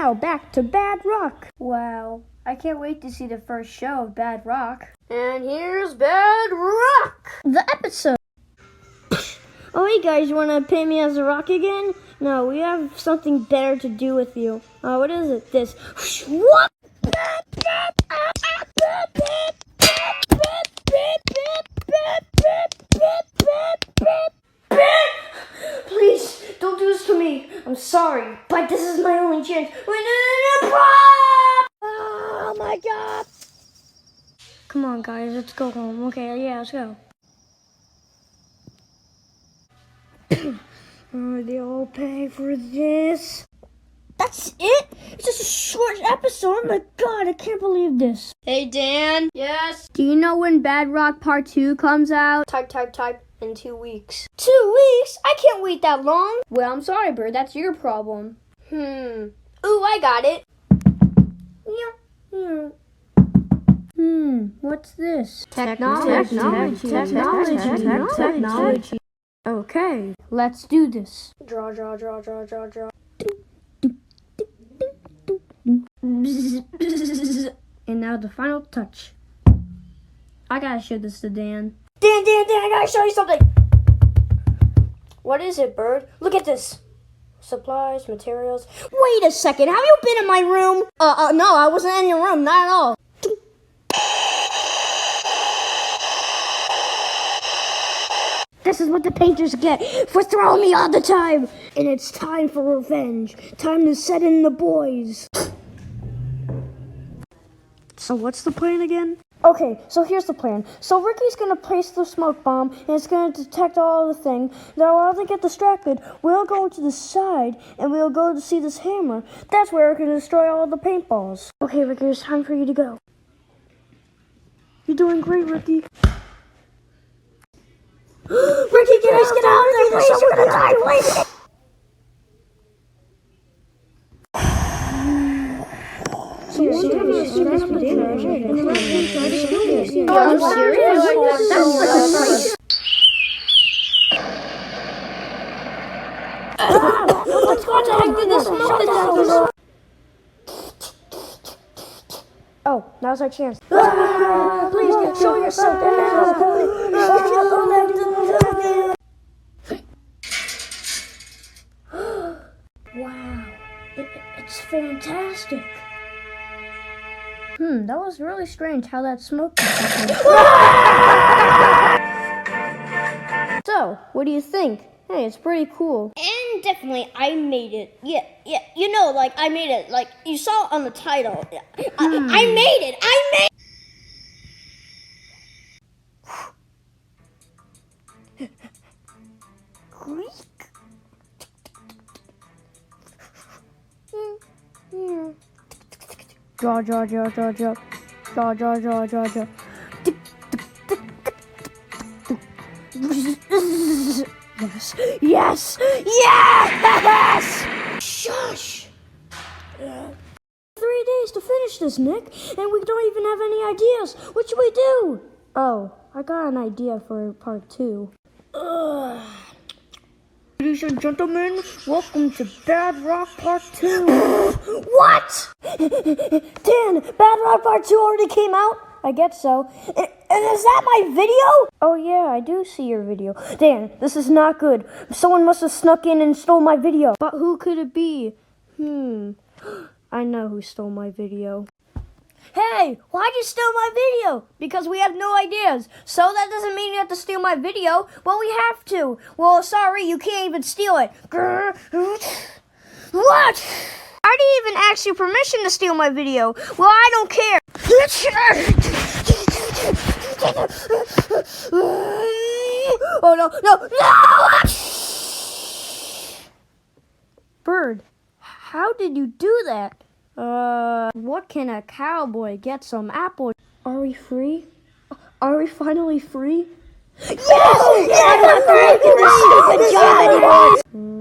now back to Bad Rock. Wow, I can't wait to see the first show of Bad Rock. And here's Bad Rock! The episode. Oh, hey guys, you want to pay me as a rock again? No, we have something better to do with you. What is it? This. What? Please, don't do this to me. I'm sorry, but this is my only chance. Oh my god. Come on, guys, let's go home. Okay, yeah, let's go. They all pay for this. That's it? It's just a short episode. Oh my god, I can't believe this. Hey, Dan. Yes? Do you know when Bad Rock Part 2 comes out? Type. In 2 weeks. 2 weeks? I can't wait that long. Well, I'm sorry, Bird. That's your problem. Ooh, I got it. What's this? Technology. Okay, let's do this. Draw. And now the final touch. I gotta show this to Dan. Dan, I gotta show you something. What is it, Bird? Look at this. Supplies, materials. Wait a second, have you been in my room? No, I wasn't in your room, not at all. This is what the painters get for throwing me all the time. And it's time for revenge. Time to set in the boys. So what's the plan again? Okay, so here's the plan. So Ricky's gonna place the smoke bomb, and it's gonna detect all the thing. Now while they get distracted, we'll go to the side, and we'll go to see this hammer. That's where it can destroy all the paintballs. Okay, Ricky, it's time for you to go. You're doing great, Ricky. Ricky, guys, get out of there, please! You're gonna die, please! Are you serious? Let's go to this smoke. Oh, now's our chance. Please, show yourself. Wow, it's fantastic. That was really strange how that smoke happened. So, what do you think? Hey, it's pretty cool. And definitely, I made it. Yeah, you know, like, I made it. Like, you saw it on the title. I made it! Draw. Yes! Shush! 3 days to finish this, Nick, and we don't even have any ideas. What should we do? Oh, I got an idea for part 2. Ladies and gentlemen, welcome to Bad Rock Part 2. What? Dan, Bad Rock Part 2 already came out? I guess so. And is that my video? Oh yeah, I do see your video. Dan, this is not good. Someone must have snuck in and stole my video. But who could it be? I know who stole my video. Hey, why'd you steal my video? Because we have no ideas. So that doesn't mean you have to steal my video. Well, we have to. Well, sorry, you can't even steal it. What? I didn't even ask you permission to steal my video. Well, I don't care. Oh, no. Bird, how did you do that? What can a cowboy get some apples? Are we free? Are we finally free? Yes! I'm not going to do this stupid job anymore!